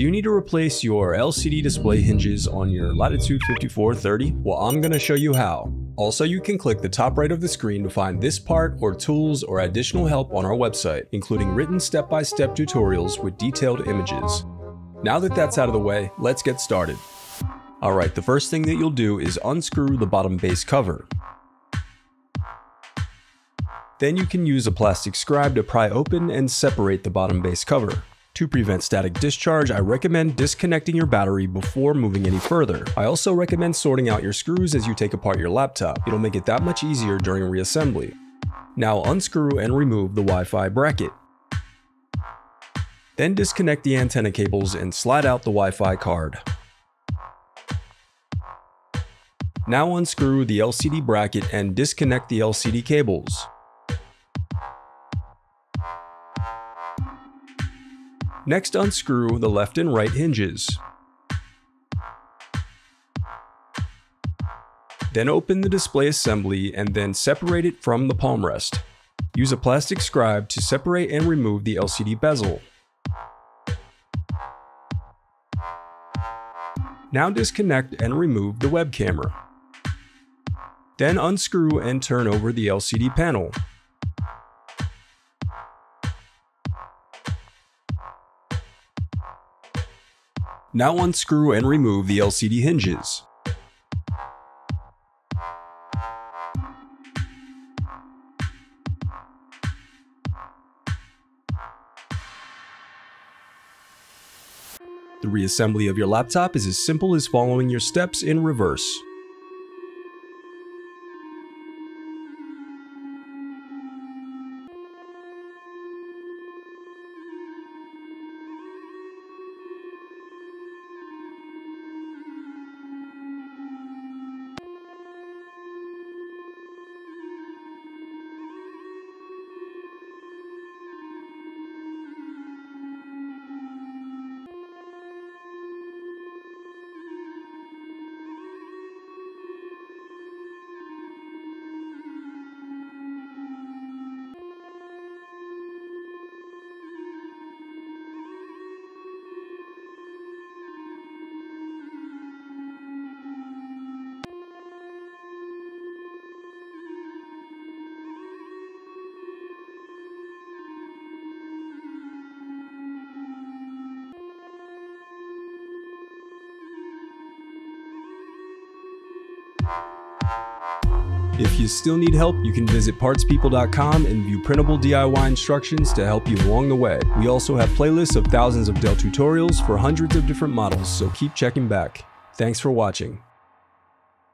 Do you need to replace your LCD display hinges on your Latitude 5430? Well, I'm going to show you how. Also, you can click the top right of the screen to find this part or tools or additional help on our website, including written step-by-step tutorials with detailed images. Now that that's out of the way, let's get started. Alright, the first thing that you'll do is unscrew the bottom base cover. Then you can use a plastic scribe to pry open and separate the bottom base cover. To prevent static discharge, I recommend disconnecting your battery before moving any further. I also recommend sorting out your screws as you take apart your laptop. It'll make it that much easier during reassembly. Now unscrew and remove the Wi-Fi bracket. Then disconnect the antenna cables and slide out the Wi-Fi card. Now unscrew the LCD bracket and disconnect the LCD cables. Next, unscrew the left and right hinges. Then open the display assembly and then separate it from the palm rest. Use a plastic scribe to separate and remove the LCD bezel. Now disconnect and remove the web camera. Then unscrew and turn over the LCD panel. Now unscrew and remove the LCD hinges. The reassembly of your laptop is as simple as following your steps in reverse. If you still need help, you can visit partspeople.com and view printable DIY instructions to help you along the way. We also have playlists of thousands of Dell tutorials for hundreds of different models, so keep checking back. Thanks for watching.